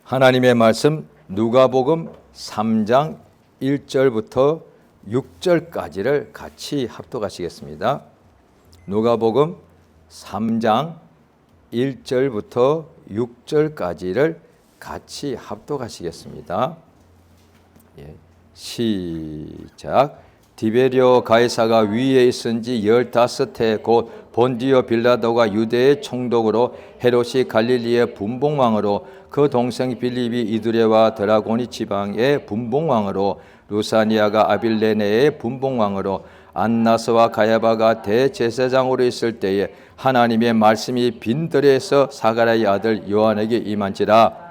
하나님의 말씀 누가복음 3장 1절부터 6절까지를 같이 합독하시겠습니다. 누가복음 3장 1절부터 6절까지를 같이 합독하시겠습니다. 시작. 디베리오 가이사가 위에 있은 지 15해 곧 본디오 빌라도가 유대의 총독으로 헤롯이 갈릴리의 분봉왕으로 그 동생 빌립이 이두레와 드라고니 지방의 분봉왕으로 루사니아가 아빌레네의 분봉왕으로 안나스와 가야바가 대제사장으로 있을 때에 하나님의 말씀이 빈들에서 사가랴의 아들 요한에게 임한지라.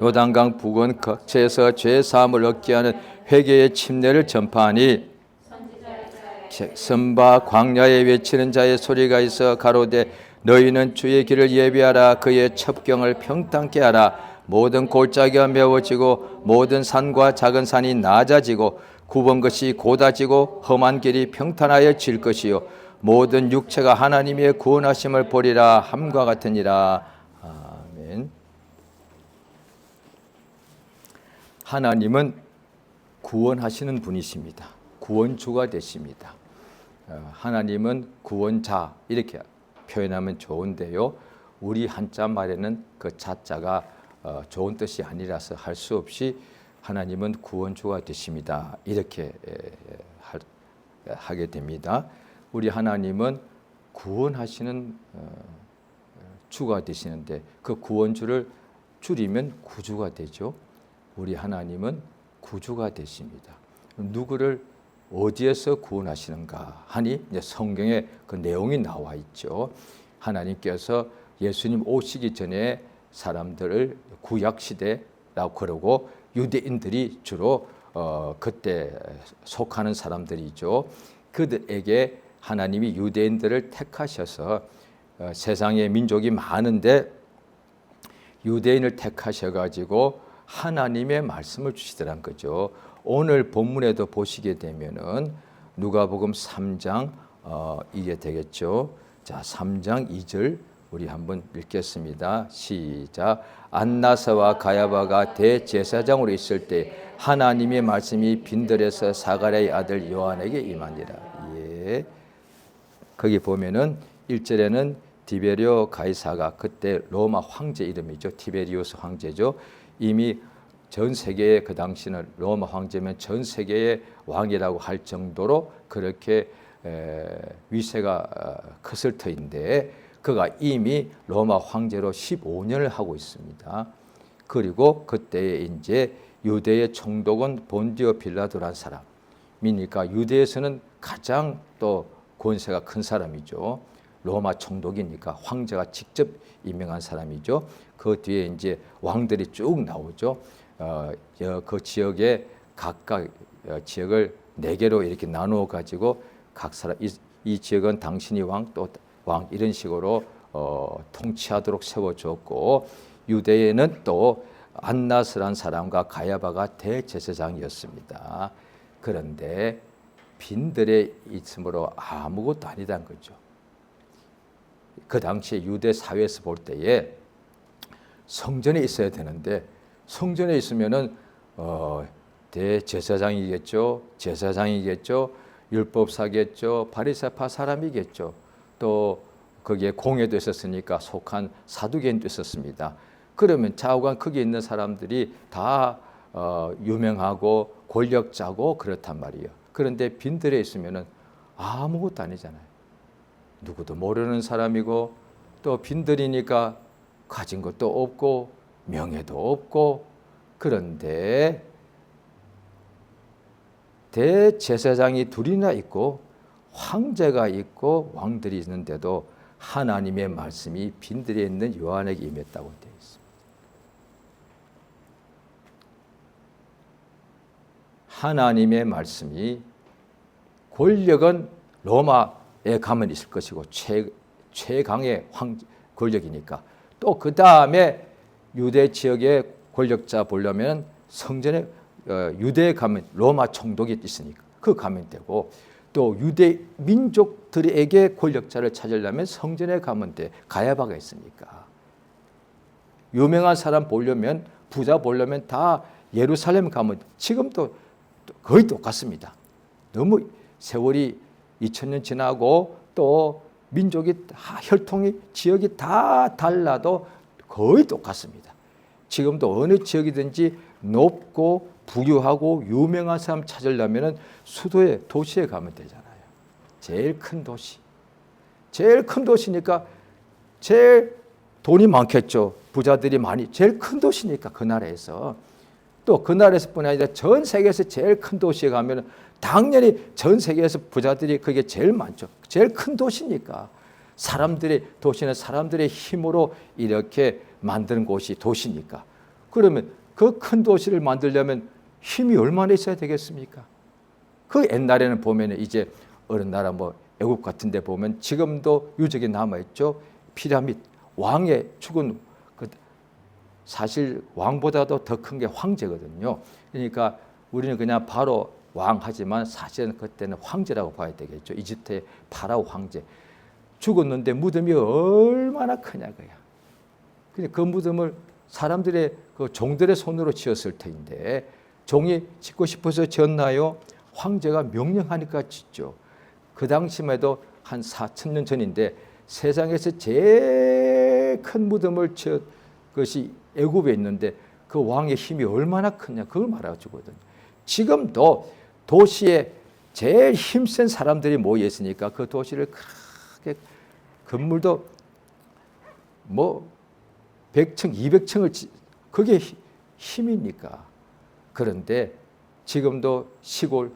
요단강 부근 각처에서 죄 사함을 얻게 하는 회개의 침례를 전파하니 선바 광야에 외치는 자의 소리가 있어 가로되 너희는 주의 길을 예비하라. 그의 첩경을 평탄케 하라. 모든 골짜기가 메워지고 모든 산과 작은 산이 낮아지고 굽은 것이 곧아지고 험한 길이 평탄하여질 것이요 모든 육체가 하나님의 구원하심을 보리라 함과 같으니라. 아멘. 하나님은 구원하시는 분이십니다. 구원주가 되십니다. 하나님은 구원자 이렇게 표현하면 좋은데요. 우리 한자 말에는 그 자자가 좋은 뜻이 아니라서 할 수 없이 하나님은 구원주가 되십니다. 이렇게 하게 됩니다. 우리 하나님은 구원하시는 주가 되시는데 그 구원주를 줄이면 구주가 되죠. 우리 하나님은 구주가 되십니다. 누구를 어디에서 구원하시는가 하니 이제 성경에 그 내용이 나와 있죠. 하나님께서 예수님 오시기 전에 사람들을 구약 시대라고 그러고 유대인들이 주로 그때 속하는 사람들이죠. 그들에게 하나님이 유대인들을 택하셔서 세상에 민족이 많은데 유대인을 택하셔가지고 하나님의 말씀을 주시더란 거죠. 오늘 본문에도 보시게 되면은 누가복음 3장 이게 되겠죠. 자, 3장 2절 우리 한번 읽겠습니다. 시작. 안나사와 가야바가 대제사장으로 있을 때 하나님의 말씀이 빈들에서 사가랴의 아들 요한에게 임하니라. 예. 거기 보면은 1절에는 디베리오 가이사가 그때 로마 황제 이름이죠. 티베리우스 황제죠. 이미 전 세계의 그 당시는 로마 황제면 전 세계의 왕이라고 할 정도로 그렇게 위세가 컸을 터인데 그가 이미 로마 황제로 15년을 하고 있습니다. 그리고 그때에 이제 유대의 총독은 본디오 빌라도란 사람이니까 유대에서는 가장 또 권세가 큰 사람이죠. 로마 총독이니까 황제가 직접 임명한 사람이죠. 그 뒤에 이제 왕들이 쭉 나오죠. 그 지역에 각각 지역을 4개로 이렇게 나누어 가지고 각 사람 이 지역은 당신이 왕 또 왕 이런 식으로 통치하도록 세워줬고 유대에는 또 안나스란 사람과 가야바가 대제사장이었습니다. 그런데 빈들에 있으므로 아무것도 아니란 거죠. 그 당시에 유대 사회에서 볼 때에 성전에 있어야 되는데 성전에 있으면은 대제사장이겠죠, 제사장이겠죠, 율법사겠죠, 바리새파 사람이겠죠. 또 거기에 공회도 있었으니까 속한 사두개인도 있었습니다. 그러면 좌우간 거기에 있는 사람들이 다 유명하고 권력자고 그렇단 말이에요. 그런데 빈들에 있으면은 아무것도 아니잖아요. 누구도 모르는 사람이고 또 빈들이니까 가진 것도 없고 명예도 없고 그런데 대제사장이 둘이나 있고 황제가 있고 왕들이 있는데도 하나님의 말씀이 빈들에 있는 요한에게 임했다고 되어 있습니다. 하나님의 말씀이 권력은 로마에 가면 있을 것이고 최강의 권력이니까 또 그 다음에 유대 지역의 권력자 보려면 성전에 유대에 가면 로마 총독이 있으니까 그 가면 되고 또 유대 민족들에게 권력자를 찾으려면 성전에 가면 돼. 가야바가 있으니까. 유명한 사람 보려면, 부자 보려면 다 예루살렘 가면 지금도 거의 똑같습니다. 너무 세월이 2000년 지나고 또 민족이 혈통이 지역이 다 달라도 거의 똑같습니다. 지금도 어느 지역이든지 높고 부유하고 유명한 사람 찾으려면 수도에 도시에 가면 되잖아요. 제일 큰 도시. 제일 큰 도시니까 제일 돈이 많겠죠. 부자들이 많이 제일 큰 도시니까 그 나라에서. 또 그 나라에서뿐 아니라 전 세계에서 제일 큰 도시에 가면 당연히 전 세계에서 부자들이 그게 제일 많죠. 제일 큰 도시니까. 사람들의 도시는 사람들의 힘으로 이렇게 만드는 곳이 도시니까. 그러면 그 큰 도시를 만들려면 힘이 얼마나 있어야 되겠습니까? 그 옛날에는 보면 이제 어느 나라 뭐 애국 같은 데 보면 지금도 유적이 남아있죠. 피라미드, 왕의 죽은 사실 왕보다도 더 큰 게 황제거든요. 그러니까 우리는 그냥 바로 왕하지만 사실은 그때는 황제라고 봐야 되겠죠. 이집트의 파라오 황제. 죽었는데 무덤이 얼마나 크냐고요. 그 무덤을 사람들의 그 종들의 손으로 지었을 터인데 종이 짓고 싶어서 지었나요? 황제가 명령하니까 짓죠. 그 당시에도 한 4000년 전인데 세상에서 제일 큰 무덤을 지은 것이 애굽에 있는데 그 왕의 힘이 얼마나 크냐 그걸 말해주거든요. 지금도 도시에 제일 힘센 사람들이 모여 있으니까 그 도시를 크게 건물도 뭐 100층, 200층을 그게 힘이니까. 그런데 지금도 시골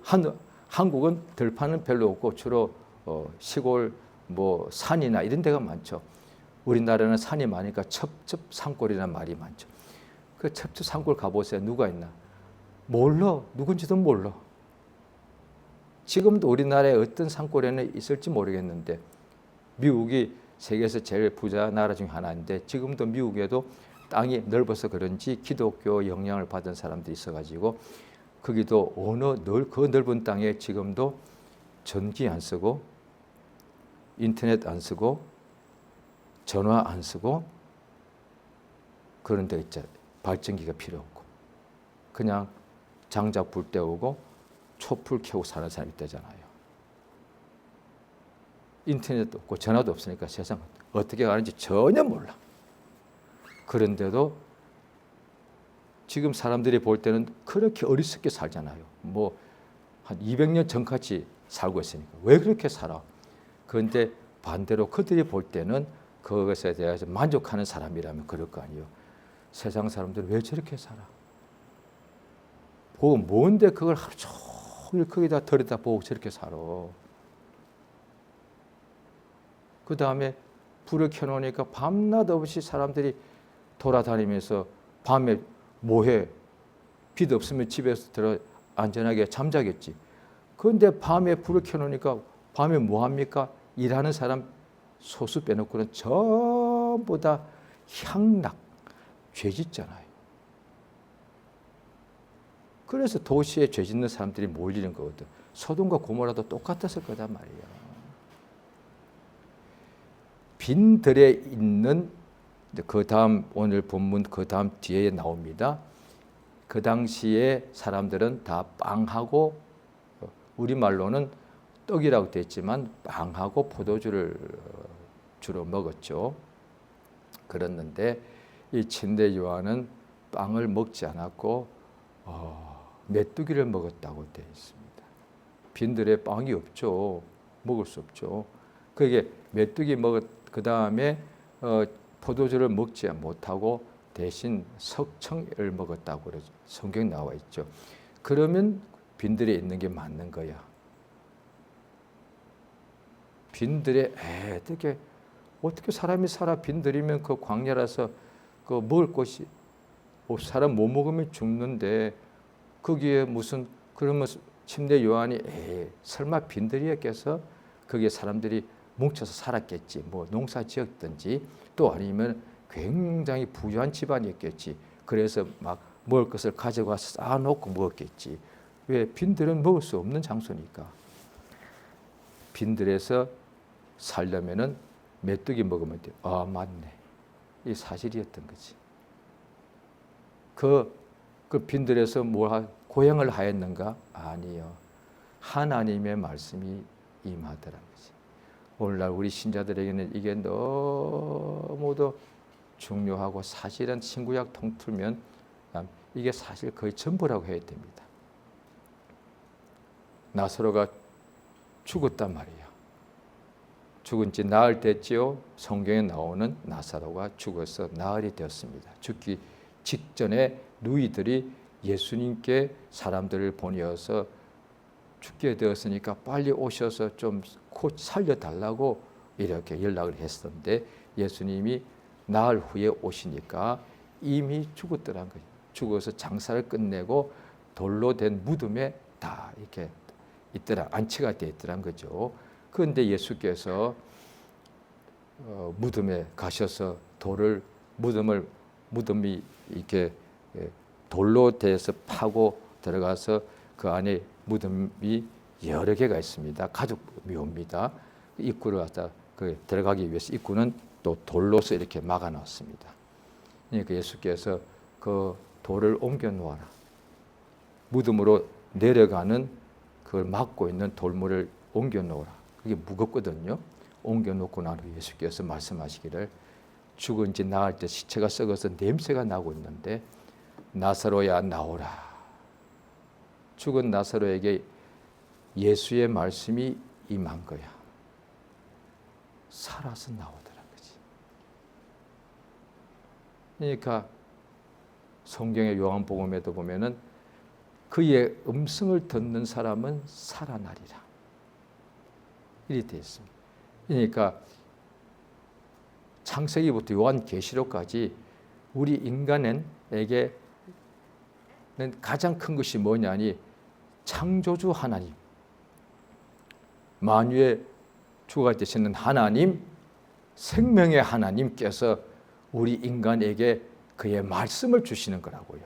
한국은 들판은 별로 없고 주로 시골 뭐 산이나 이런 데가 많죠. 우리나라는 산이 많으니까 첩첩산골이라는 말이 많죠. 그 첩첩산골 가보세요. 누가 있나? 몰라. 누군지도 몰라. 지금도 우리나라에 어떤 산골에는 있을지 모르겠는데 미국이 세계에서 제일 부자 나라 중 하나인데 지금도 미국에도 땅이 넓어서 그런지 기독교 영향을 받은 사람들이 있어가지고 거기도 그 넓은 땅에 지금도 전기 안 쓰고 인터넷 안 쓰고 전화 안 쓰고 그런 데 있잖아요. 발전기가 필요 없고 그냥 장작 불 때우고 촛불 켜고 사는 사람이 있다잖아요. 인터넷도 없고 전화도 없으니까 세상 어떻게 가는지 전혀 몰라. 그런데도 지금 사람들이 볼 때는 그렇게 어리석게 살잖아요. 뭐 한 200년 전까지 살고 있으니까 왜 그렇게 살아? 그런데 반대로 그들이 볼 때는 그것에 대해서 만족하는 사람이라면 그럴 거 아니에요. 세상 사람들은 왜 저렇게 살아? 보고 뭔데 그걸 하루 종일 거기다 들여다보고 저렇게 살아? 그 다음에 불을 켜놓으니까 밤낮 없이 사람들이 돌아다니면서 밤에 뭐해? 빛 없으면 집에서 들어 안전하게 잠자겠지. 그런데 밤에 불을 켜놓으니까 밤에 뭐합니까? 일하는 사람 소수 빼놓고는 전부 다 향락, 죄 짓잖아요. 그래서 도시에 죄 짓는 사람들이 몰리는 거거든. 소돔과 고모라도 똑같았을 거단 말이에요. 빈들에 있는 그 다음 오늘 본문 그 다음 뒤에 나옵니다. 그 당시에 사람들은 다 빵하고 우리말로는 떡이라고 되어 있지만 빵하고 포도주를 주로 먹었죠. 그랬는데 이 침례 요한은 빵을 먹지 않았고 메뚜기를 먹었다고 되어 있습니다. 빈들에 빵이 없죠. 먹을 수 없죠. 그게 메뚜기 그 다음에 포도주를 먹지 못하고 대신 석청을 먹었다고 그러죠. 성경에 나와 있죠. 그러면 빈들에 있는 게 맞는 거야. 빈들에 어떻게 사람이 살아? 빈들이면 그 광야라서 그 먹을 것이 사람 못 먹으면 죽는데 거기에 무슨 그러면 침례 요한이 설마 빈들이었겠어? 거기에 사람들이 뭉쳐서 살았겠지. 뭐 농사 지었든지 또 아니면 굉장히 부유한 집안이었겠지. 그래서 막 먹을 것을 가져가서 쌓아놓고 먹었겠지. 왜? 빈들은 먹을 수 없는 장소니까. 빈들에서 살려면은 메뚜기 먹으면 돼. 맞네. 이 사실이었던 거지. 그 빈들에서 고행을 하였는가? 아니요. 하나님의 말씀이 임하더란 거지. 오늘날 우리 신자들에게는 이게 너무도 중요하고, 사실은 신구약 통틀면 이게 사실 거의 전부라고 해야 됩니다. 나사로가 죽었단 말이에요. 죽은 지 나흘 됐지요. 성경에 나오는 나사로가 죽어서 나흘이 되었습니다. 죽기 직전에 누이들이 예수님께 사람들을 보내어서 죽게 되었으니까 빨리 오셔서 좀 곧 살려달라고 이렇게 연락을 했었는데, 예수님이 나흘 후에 오시니까 이미 죽었더란 거예요. 죽어서 장사를 끝내고 돌로 된 무덤에 다 이렇게 있더라, 안치가 되어 있더란 거죠. 그런데 예수께서 무덤에 가셔서 무덤이 이렇게 돌로 되어서 파고 들어가서 그 안에 무덤이 여러 개가 있습니다. 가죽 묘입니다. 입구를 갖다 들어가기 위해서 입구는 또 돌로서 이렇게 막아 놨습니다. 그러니까 예수께서 그 돌을 옮겨 놓아라. 무덤으로 내려가는 그걸 막고 있는 돌물을 옮겨 놓으라. 그게 무겁거든요. 옮겨 놓고 난 후 예수께서 말씀하시기를, 죽은 지 나흘 때 시체가 썩어서 냄새가 나고 있는데 나사로야 나오라. 죽은 나사로에게 예수의 말씀이 임한 거야. 살아서 나오더란 거지. 그러니까 성경의 요한복음에도 보면은 그의 음성을 듣는 사람은 살아나리라, 이렇게 되어 있습니다. 그러니까 창세기부터 요한계시록까지 우리 인간에게는 가장 큰 것이 뭐냐니, 창조주 하나님, 만유의 주가 되시는 하나님, 생명의 하나님께서 우리 인간에게 그의 말씀을 주시는 거라고요.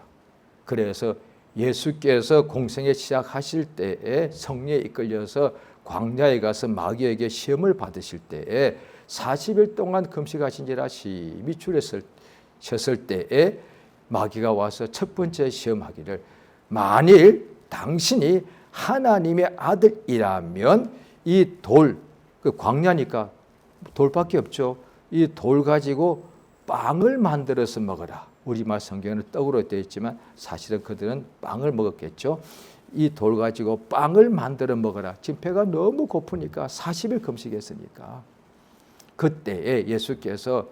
그래서 예수께서 공생에 시작하실 때에 성령에 이끌려서 광야에 가서 마귀에게 시험을 받으실 때에 40일 동안 금식하신지라 심히 줄였을 때에 마귀가 와서 첫 번째 시험하기를, 만일 당신이 하나님의 아들이라면 이 돌, 그 광야니까 돌밖에 없죠. 이 돌 가지고 빵을 만들어서 먹어라. 우리말 성경에는 떡으로 되어 있지만 사실은 그들은 빵을 먹었겠죠. 이 돌 가지고 빵을 만들어 먹어라. 지금 배가 너무 고프니까 40일 금식했으니까. 그때에 예수께서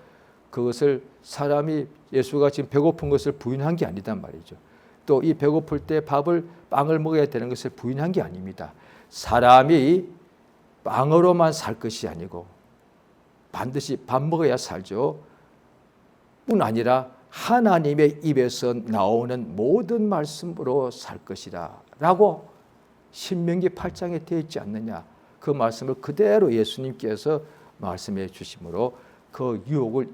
그것을 예수가 지금 배고픈 것을 부인한 게 아니단 말이죠. 또 이 배고플 때 빵을 먹어야 되는 것을 부인한 게 아닙니다. 사람이 빵으로만 살 것이 아니고 반드시 밥 먹어야 살죠. 뿐 아니라 하나님의 입에서 나오는 모든 말씀으로 살 것이라 라고 신명기 8장에 되어 있지 않느냐. 그 말씀을 그대로 예수님께서 말씀해 주심으로 그 유혹을,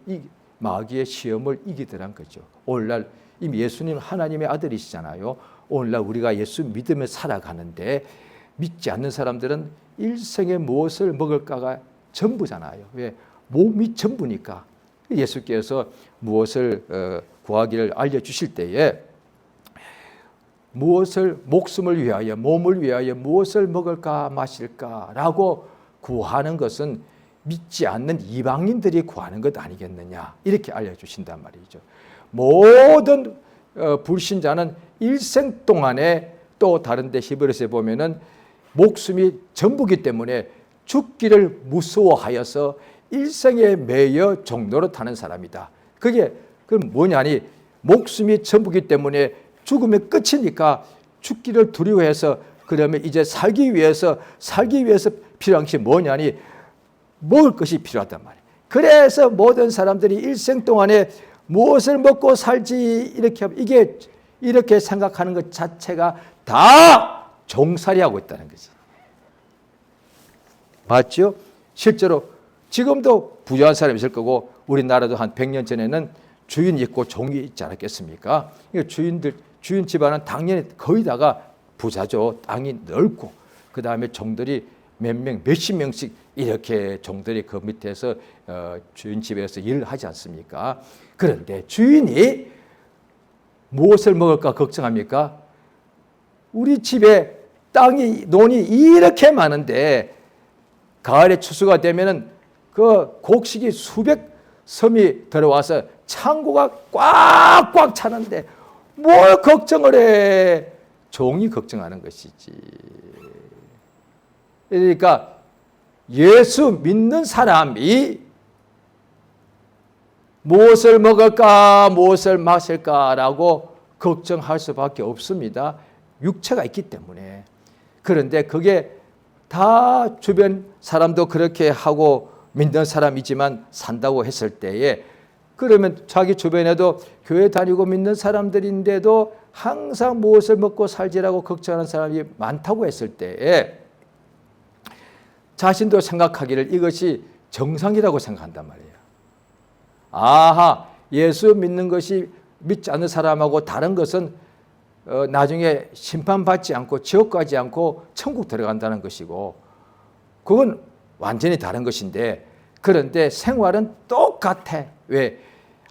마귀의 시험을 이기더란 거죠. 오늘날 이미 예수님 하나님의 아들이시잖아요. 오늘날 우리가 예수 믿으며 살아가는데 믿지 않는 사람들은 일생에 무엇을 먹을까가 전부잖아요. 왜? 몸이 전부니까. 예수께서 무엇을 구하기를 알려주실 때에 목숨을 위하여, 몸을 위하여 무엇을 먹을까 마실까라고 구하는 것은 믿지 않는 이방인들이 구하는 것 아니겠느냐, 이렇게 알려주신단 말이죠. 모든 불신자는 일생 동안에, 또 다른 데 히브리서에 보면은 목숨이 전부기 때문에 죽기를 무서워하여서 일생에 매여 종로로 타는 사람이다. 그게 그럼 뭐냐니, 목숨이 전부기 때문에 죽으면 끝이니까 죽기를 두려워해서, 그러면 이제 살기 위해서 필요한 것이 뭐냐니, 먹을 것이 필요하단 말이에요. 그래서 모든 사람들이 일생 동안에 무엇을 먹고 살지 이렇게 생각하는 것 자체가 다 종살이하고 있다는 거지. 맞죠? 실제로 지금도 부유한 사람이 있을 거고, 우리나라도 한 100년 전에는 주인이 있고 종이 있지 않았겠습니까? 주인 집안은 당연히 거의 다가 부자죠. 땅이 넓고, 그 다음에 종들이 몇십 명씩 이렇게 종들이 그 밑에서 주인 집에서 일을 하지 않습니까? 그런데 주인이 무엇을 먹을까 걱정합니까? 우리 집에 논이 이렇게 많은데 가을에 추수가 되면은 그 곡식이 수백 섬이 들어와서 창고가 꽉꽉 차는데 뭘 걱정을 해? 종이 걱정하는 것이지. 그러니까 예수 믿는 사람이 무엇을 먹을까, 무엇을 마실까라고 걱정할 수밖에 없습니다. 육체가 있기 때문에. 그런데 그게 다 주변 사람도 그렇게 하고 믿는 사람이지만 산다고 했을 때에, 그러면 자기 주변에도 교회 다니고 믿는 사람들인데도 항상 무엇을 먹고 살지라고 걱정하는 사람이 많다고 했을 때에 자신도 생각하기를 이것이 정상이라고 생각한단 말이에요. 아하, 예수 믿는 것이 믿지 않는 사람하고 다른 것은 나중에 심판받지 않고 지옥 가지 않고 천국 들어간다는 것이고, 그건 완전히 다른 것인데, 그런데 생활은 똑같아. 왜?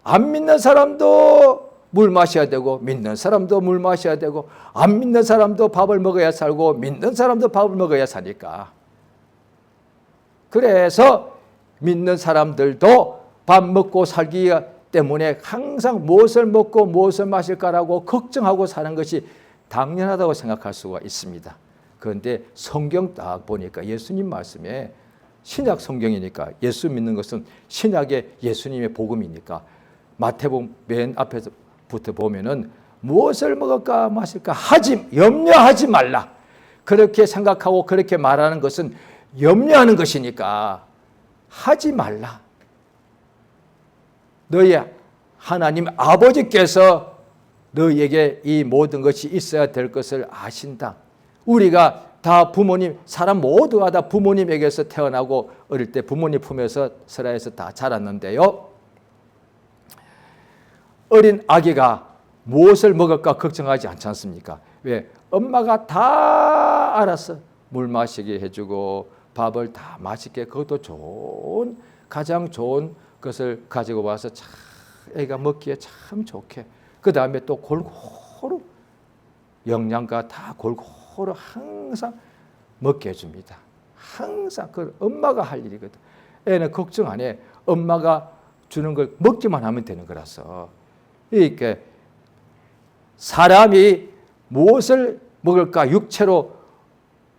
안 믿는 사람도 물 마셔야 되고 믿는 사람도 물 마셔야 되고, 안 믿는 사람도 밥을 먹어야 살고 믿는 사람도 밥을 먹어야 사니까. 그래서 믿는 사람들도 밥 먹고 살기 때문에 항상 무엇을 먹고 무엇을 마실까라고 걱정하고 사는 것이 당연하다고 생각할 수가 있습니다. 그런데 성경 딱 보니까 예수님 말씀에, 신약 성경이니까 예수 믿는 것은 신약의 예수님의 복음이니까 마태복음 맨 앞에서부터 보면은 무엇을 먹을까 마실까 염려하지 말라. 그렇게 생각하고 그렇게 말하는 것은 염려하는 것이니까 하지 말라. 너희 하나님 아버지께서 너희에게 이 모든 것이 있어야 될 것을 아신다. 우리가 다 부모님, 사람 모두가 다 부모님에게서 태어나고 어릴 때 부모님 품에서 설아에서 다 자랐는데요. 어린 아기가 무엇을 먹을까 걱정하지 않지 않습니까? 왜? 엄마가 다 알아서 물 마시게 해주고 밥을 다 맛있게, 그것도 가장 좋은 것을 가지고 와서 참 애가 먹기에 참 좋게, 그 다음에 또 골고루 영양가 다 골고루 항상 먹게 해줍니다. 항상 그 엄마가 할 일이거든. 애는 걱정 안 해. 엄마가 주는 걸 먹기만 하면 되는 거라서. 이렇게 사람이 무엇을 먹을까 육체로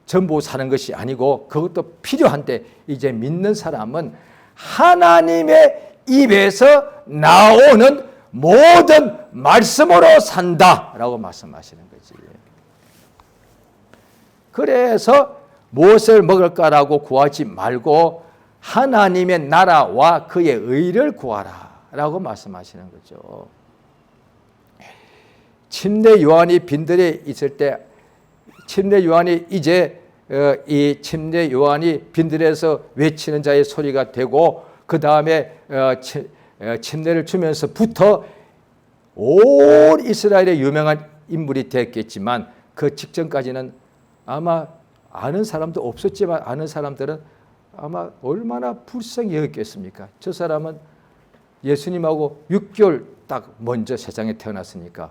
전부 사는 것이 아니고 그것도 필요한데, 이제 믿는 사람은 하나님의 입에서 나오는 모든 말씀으로 산다라고 말씀하시는 거지. 그래서 무엇을 먹을까라고 구하지 말고 하나님의 나라와 그의 의를 구하라라고 말씀하시는 거죠. 침례 요한이 빈들에 있을 때, 침례 요한이 이제 이 침례 요한이 빈들에서 외치는 자의 소리가 되고, 그 다음에 침례를 주면서부터 온 이스라엘의 유명한 인물이 됐겠지만, 그 직전까지는 아마 아는 사람도 없었지만 아는 사람들은 아마 얼마나 불쌍히 여겼겠습니까? 저 사람은 예수님하고 6개월 딱 먼저 세상에 태어났으니까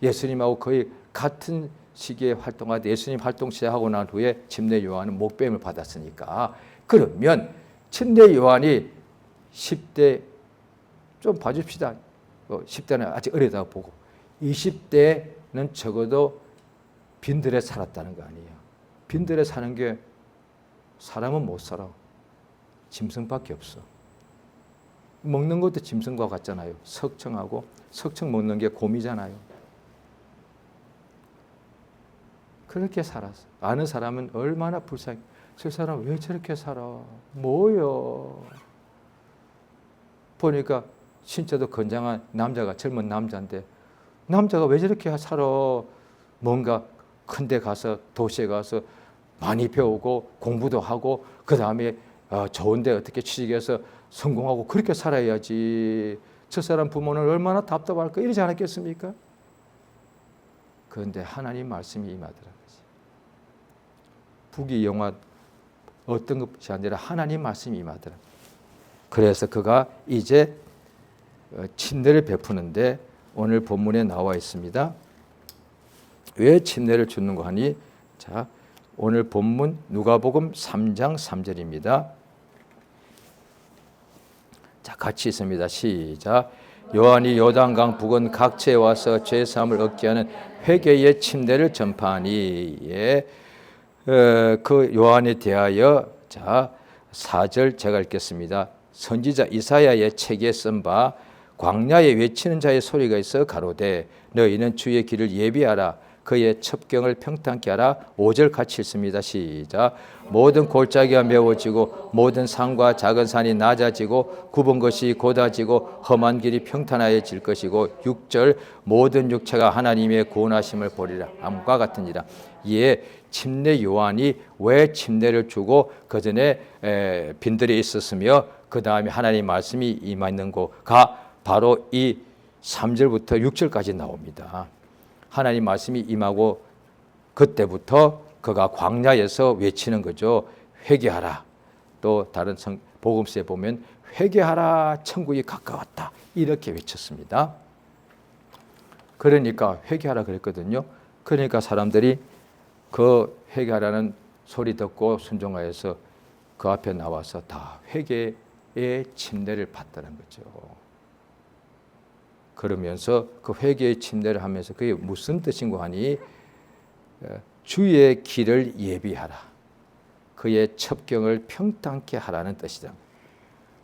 예수님하고 거의 같은 시기에 활동하되, 예수님 활동 시작하고 난 후에 침례 요한은 목배임을 받았으니까, 그러면 침례 요한이 10대 좀 봐줍시다. 10대는 아직 어리다고 보고 20대는 적어도 빈들에 살았다는 거 아니에요. 빈들에 사는 게 사람은 못 살아. 짐승밖에 없어. 먹는 것도 짐승과 같잖아요. 석청하고, 석청 먹는 게 곰이잖아요. 그렇게 살았어. 아는 사람은 얼마나 불쌍해. 저 사람 왜 저렇게 살아? 뭐요? 보니까 신체도 건장한 남자가, 젊은 남자인데 남자가 왜 저렇게 살아? 뭔가 큰데 가서, 도시에 가서 많이 배우고 공부도 하고, 그 다음에 좋은데 어떻게 취직해서 성공하고 그렇게 살아야지. 저 사람 부모는 얼마나 답답할까? 이러지 않았겠습니까? 그런데 하나님 말씀이 임하더라. 부귀 영화 어떤 것이 아니라 하나님 말씀이 임하더라. 그래서 그가 이제 침례를 베푸는데 오늘 본문에 나와 있습니다. 왜 침례를 주는가 하니, 자, 오늘 본문 누가복음 3장 3절입니다. 자, 같이 있습니다. 시작. 요한이 요단강 북은 각지에 와서 죄 사함을 얻게 하는 회개의 침례를 전파하니. 예. 그 요한에 대하여, 자, 4절 제가 읽겠습니다. 선지자 이사야의 책에 쓴 바 광야에 외치는 자의 소리가 있어 가로되 너희는 주의 길을 예비하라 그의 첩경을 평탄케 하라. 5절 같이 읽습니다. 시작. 모든 골짜기가 메워지고 모든 산과 작은 산이 낮아지고 굽은 것이 곧아지고 험한 길이 평탄하여질 것이고 6절 모든 육체가 하나님의 구원하심을 보리라. 암과 같으니라. 이에 침례 요한이 왜 침례를 주고 그 전에 빈들에 있었으며 그 다음에 하나님 말씀이 임하는 거가 바로 이 3절부터 6절까지 나옵니다. 하나님 말씀이 임하고 그때부터 그가 광야에서 외치는 거죠. 회개하라. 또 다른 복음서에 보면 회개하라 천국이 가까웠다 이렇게 외쳤습니다. 그러니까 회개하라 그랬거든요. 그러니까 사람들이 그 회개하라는 소리 듣고 순종하여서 그 앞에 나와서 다 회개의 침례를 받다는 거죠. 그러면서 그 회개의 침례를 하면서 그게 무슨 뜻인가 하니 주의 길을 예비하라. 그의 첩경을 평탄케 하라는 뜻이다.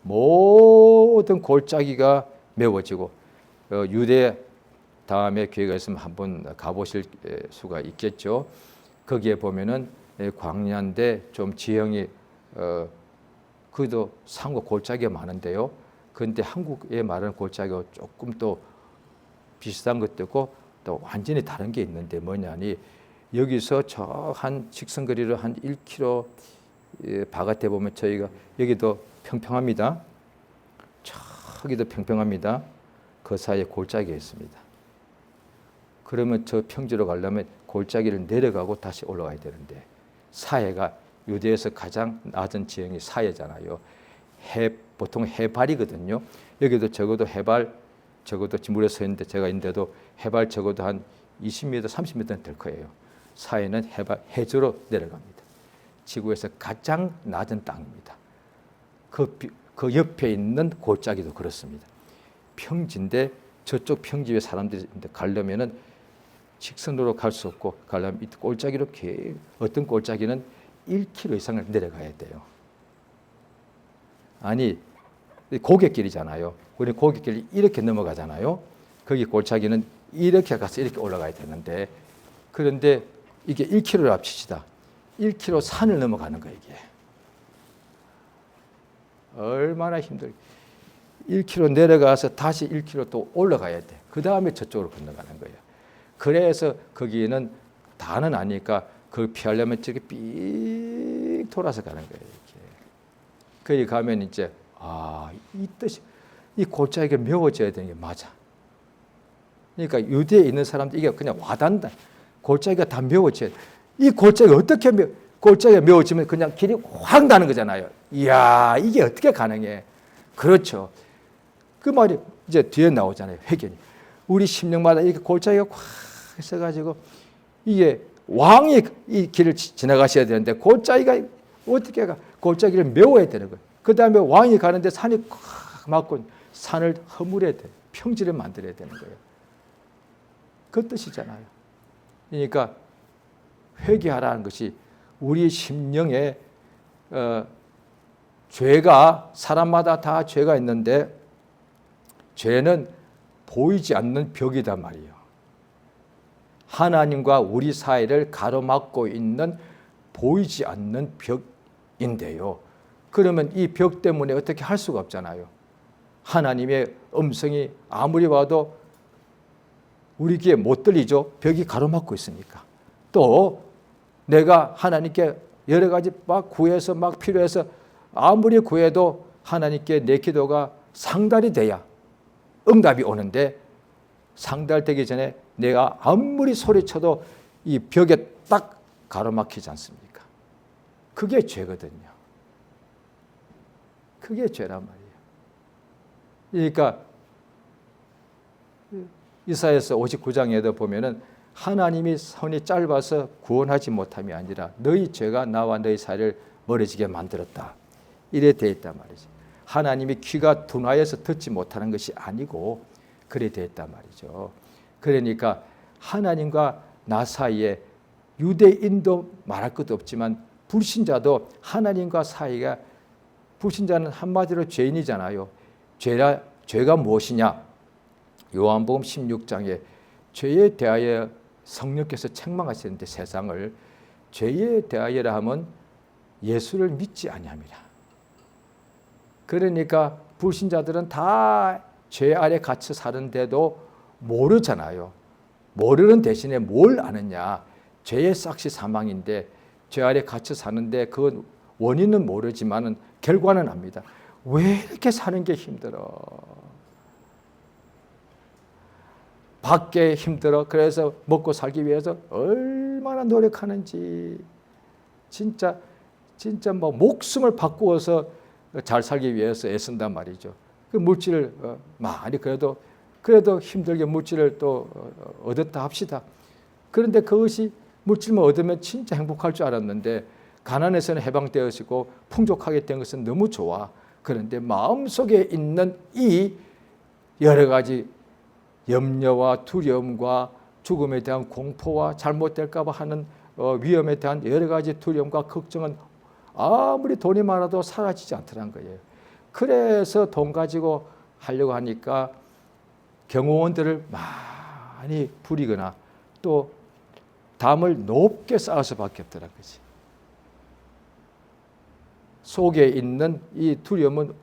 모든 골짜기가 메워지고 유대 다음에 기회가 있으면 한번 가보실 수가 있겠죠. 거기에 보면은 광야인데 좀 지형이 그래도 산과 골짜기가 많은데요. 그런데 한국에 말하는 골짜기가 조금 또 비슷한 것도 있고 또 완전히 다른 게 있는데 뭐냐니 여기서 저 한 직선거리로 한 1km 바깥에 보면 저희가 여기도 평평합니다. 저기도 평평합니다. 그 사이에 골짜기가 있습니다. 그러면 저 평지로 가려면 골짜기를 내려가고 다시 올라가야 되는데 사해가 유대에서 가장 낮은 지형이 사해잖아요. 보통 해발이거든요. 여기도 적어도 해발 적어도 물에 서 있는데 제가 있는데도 해발 적어도 한 20m, 30m는 될 거예요. 사해는 해발 해저로 내려갑니다. 지구에서 가장 낮은 땅입니다. 그 옆에 있는 골짜기도 그렇습니다. 평지인데 저쪽 평지에 사람들이 가려면은 직선으로 갈 수 없고 가려면 이 골짜기로 어떤 골짜기는 1km 이상을 내려가야 돼요. 아니 고갯길이잖아요. 우리 고갯길이 이렇게 넘어가잖아요. 거기 골짜기는 이렇게 가서 이렇게 올라가야 되는데 그런데 이게 1km를 합치시다. 1km 산을 넘어가는 거예요. 이게 얼마나 힘들게 1km 내려가서 다시 1km 또 올라가야 돼. 그 다음에 저쪽으로 건너가는 거예요. 그래서 거기는 다는 아니까 그걸 피하려면 저렇게 삑 돌아서 가는 거예요. 이렇게. 거기 가면 이제 이 뜻이 이 골짜기가 메워져야 되는 게 맞아. 그러니까 유대에 있는 사람들 이게 그냥 와닿는다. 골짜기가 다 메워져야 돼. 이 골짜기가 어떻게 골짜기가 메워지면 그냥 길이 확 나는 거잖아요. 이야 이게 어떻게 가능해? 그렇죠. 그 말이 이제 뒤에 나오잖아요. 회개니. 우리 심령마다 이렇게 골짜기가 확 있어가지고 이게 왕이 이 길을 지나가셔야 되는데 골짜기가 어떻게 가? 골짜기를 메워야 되는 거예요. 그 다음에 왕이 가는데 산이 꽉 막고 산을 허물어야 돼. 평지를 만들어야 되는 거예요. 그 뜻이잖아요. 그러니까 회개하라는 것이 우리 심령에 죄가 사람마다 다 죄가 있는데 죄는 보이지 않는 벽이단 말이에요. 하나님과 우리 사이를 가로막고 있는 보이지 않는 벽인데요. 그러면 이 벽 때문에 어떻게 할 수가 없잖아요. 하나님의 음성이 아무리 봐도 우리 귀에 못 들리죠. 벽이 가로막고 있으니까. 또 내가 하나님께 여러 가지 막 구해서 막 필요해서 아무리 구해도 하나님께 내 기도가 상달이 돼야 응답이 오는데 상달되기 전에 내가 아무리 소리쳐도 이 벽에 딱 가로막히지 않습니까? 그게 죄거든요. 그게 죄란 말이에요. 그러니까 이사야서 59장에도 보면은 하나님이 손이 짧아서 구원하지 못함이 아니라 너희 죄가 나와 너희 사이를 멀어지게 만들었다. 이래 돼 있단 말이죠. 하나님이 귀가 둔하여서 듣지 못하는 것이 아니고 그래 돼 있단 말이죠. 그러니까 하나님과 나 사이에 유대인도 말할 것도 없지만 불신자도 하나님과 사이가, 불신자는 한마디로 죄인이잖아요. 죄가 무엇이냐? 요한복음 16장에 죄에 대하여 성령께서 책망하시는데 세상을 죄에 대하여라 하면 예수를 믿지 아니함이라. 그러니까 불신자들은 다 죄 아래 갇혀 사는데도 모르잖아요. 모르는 대신에 뭘 아느냐? 죄의 삭시 사망인데 죄 아래 갇혀 사는데 그 원인은 모르지만은 결과는 압니다. 왜 이렇게 사는 게 힘들어? 밖에 힘들어. 그래서 먹고 살기 위해서 얼마나 노력하는지 진짜 뭐 목숨을 바꾸어서 잘 살기 위해서 애쓴단 말이죠. 그 물질을 많이 그래도 힘들게 물질을 또 얻었다 합시다. 그런데 그것이 물질만 얻으면 진짜 행복할 줄 알았는데 가난에서는 해방되어지고 풍족하게 된 것은 너무 좋아. 그런데 마음속에 있는 이 여러 가지 염려와 두려움과 죽음에 대한 공포와 잘못될까 봐 하는 위험에 대한 여러 가지 두려움과 걱정은 아무리 돈이 많아도 사라지지 않더란 거예요. 그래서 돈 가지고 하려고 하니까 경호원들을 많이 부리거나 또 담을 높게 쌓을 수밖에 없더란 거지. 속에 있는 이 두려움은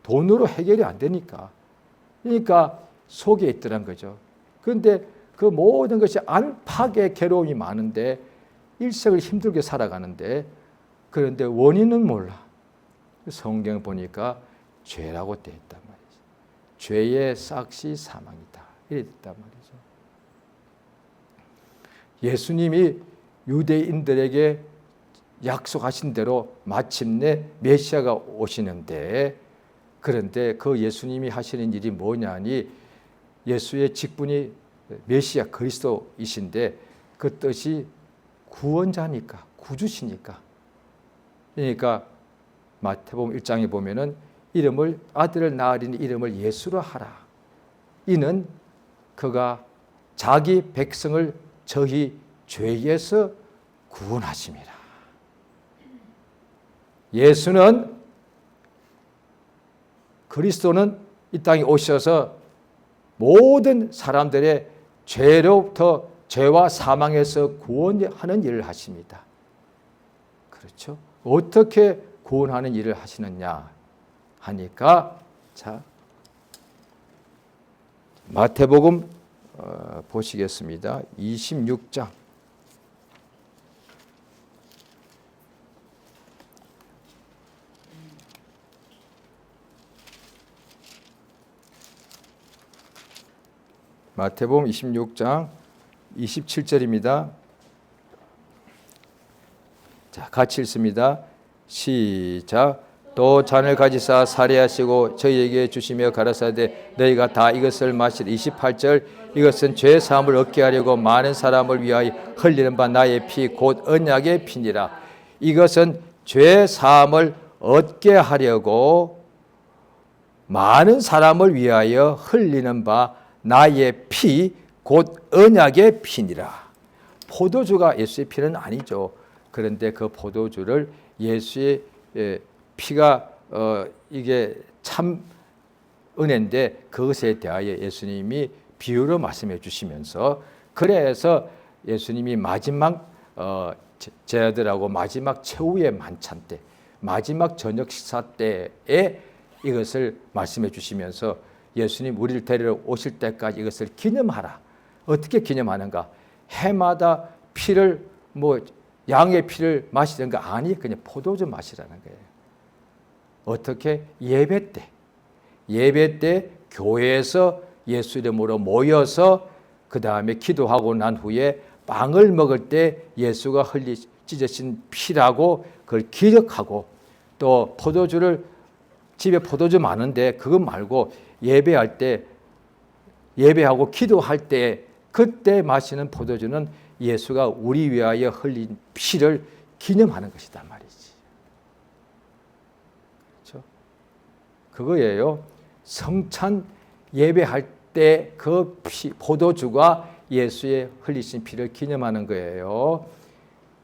돈으로 해결이 안 되니까. 그러니까 속에 있더란 거죠. 그런데 그 모든 것이 안팎의 괴로움이 많은데 일생을 힘들게 살아가는데 그런데 원인은 몰라. 성경 보니까 죄라고 되어 있단 말이죠. 죄의 삭시 사망이다. 이랬단 말이죠. 예수님이 유대인들에게 약속하신 대로 마침내 메시아가 오시는데 그런데 그 예수님이 하시는 일이 뭐냐니 예수의 직분이 메시아 그리스도이신데 그 뜻이 구원자니까 구주시니까 그러니까 마태복음 1장에 보면은 이름을 아들을 낳으리니 이름을 예수로 하라. 이는 그가 자기 백성을 저희 죄에서 구원하심이라. 예수는 그리스도는 이 땅에 오셔서 모든 사람들의 죄로부터 죄와 사망에서 구원하는 일을 하십니다. 그렇죠? 어떻게 구원하는 일을 하시느냐 하니까 자 마태복음 보시겠습니다. 26장 마태복음 26장 27절입니다. 자, 같이 읽습니다. 시작. 또 잔을 가지사 살해하시고 저희에게 주시며 가라사대 너희가 다 이것을 마시리. 28절. 이것은 죄 사함을 얻게 하려고 많은 사람을 위하여 흘리는 바 나의 피 곧 언약의 피니라. 이것은 죄 사함을 얻게 하려고 많은 사람을 위하여 흘리는 바 나의 피 곧 언약의 피니라. 포도주가 예수의 피는 아니죠. 그런데 그 포도주를 예수의 피가 이게 참 은혜인데 그것에 대하여 예수님이 비유로 말씀해 주시면서 그래서 예수님이 마지막 제자들하고 마지막 최후의 만찬 때 마지막 저녁 식사 때에 이것을 말씀해 주시면서 예수님 우리를 데리러 오실 때까지 이것을 기념하라. 어떻게 기념하는가? 해마다 피를 양의 피를 마시던가 아니 그냥 포도주 마시라는 거예요. 어떻게? 예배 때 교회에서 예수 이름으로 모여서 그 다음에 기도하고 난 후에 빵을 먹을 때 예수가 찢으신 피라고 그걸 기억하고 또 포도주를 집에 포도주 많은데 그거 말고 예배할 때 예배하고 기도할 때 그때 마시는 포도주는 예수가 우리 위하여 흘린 피를 기념하는 것이다 말이지. 그렇죠? 그거예요. 성찬 예배할 때 그 포도주가 예수의 흘리신 피를 기념하는 거예요.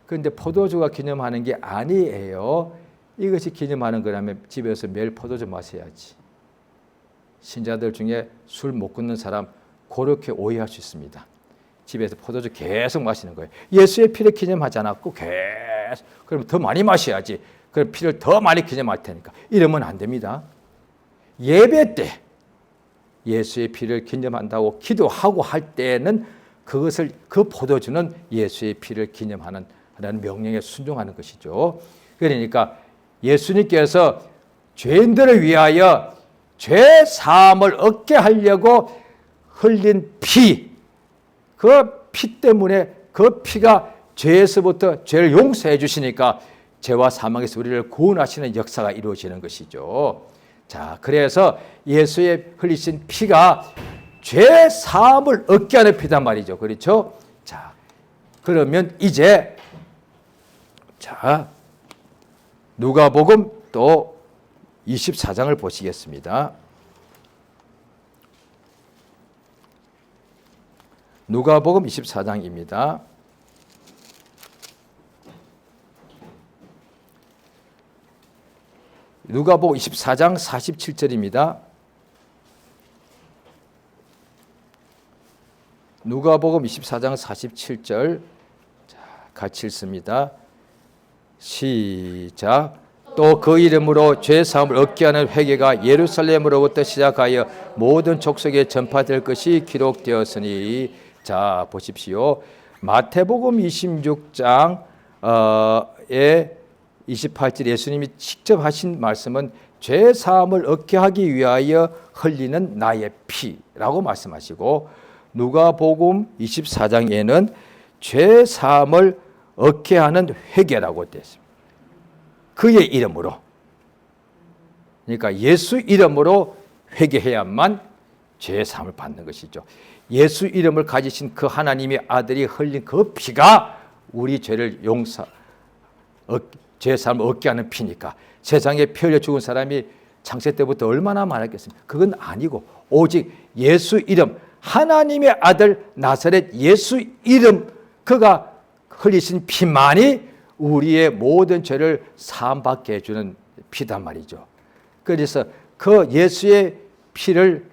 그런데 포도주가 기념하는 게 아니에요. 이것이 기념하는 거라면 집에서 매일 포도주 마셔야지. 신자들 중에 술 못 끊는 사람 그렇게 오해할 수 있습니다. 집에서 포도주 계속 마시는 거예요. 예수의 피를 기념하지 않았고 계속 그럼 더 많이 마셔야지. 그럼 피를 더 많이 기념할 테니까. 이러면 안 됩니다. 예배 때 예수의 피를 기념한다고 기도하고 할 때는 그것을 그 포도주는 예수의 피를 기념하는 하나님 명령에 순종하는 것이죠. 그러니까 예수님께서 죄인들을 위하여 죄 사함을 얻게 하려고 흘린 피, 그 피 때문에 그 피가 죄에서부터 죄를 용서해 주시니까 죄와 사망에서 우리를 구원하시는 역사가 이루어지는 것이죠. 자, 그래서 예수의 흘리신 피가 죄 사함을 얻게 하는 피단 말이죠. 그렇죠? 자, 그러면 이제 자, 누가복음 또 24장을 보시겠습니다. 누가복음 24장입니다. 누가복음 24장 47절입니다. 누가복음 24장 47절 자, 같이 읽습니다. 시작. 또 그 이름으로 죄 사함을 얻게 하는 회개가 예루살렘으로부터 시작하여 모든 족속에 전파될 것이 기록되었으니 자 보십시오. 마태복음 26장에 28절 예수님이 직접 하신 말씀은 죄 사함을 얻게 하기 위하여 흘리는 나의 피라고 말씀하시고 누가복음 24장에는 죄 사함을 얻게 하는 회개라고 되어 있습니다. 그의 이름으로. 그러니까 예수 이름으로 회개해야만 죄 사함을 받는 것이죠. 예수 이름을 가지신 그 하나님의 아들이 흘린 그 피가 우리 죄를 죄 사함을 얻게 하는 피니까 세상에 피 흘려 죽은 사람이 창세 때부터 얼마나 많았겠습니까? 그건 아니고 오직 예수 이름 하나님의 아들 나사렛 예수 이름 그가 흘리신 피만이 우리의 모든 죄를 사함받게 해주는 피단 말이죠. 그래서 그 예수의 피를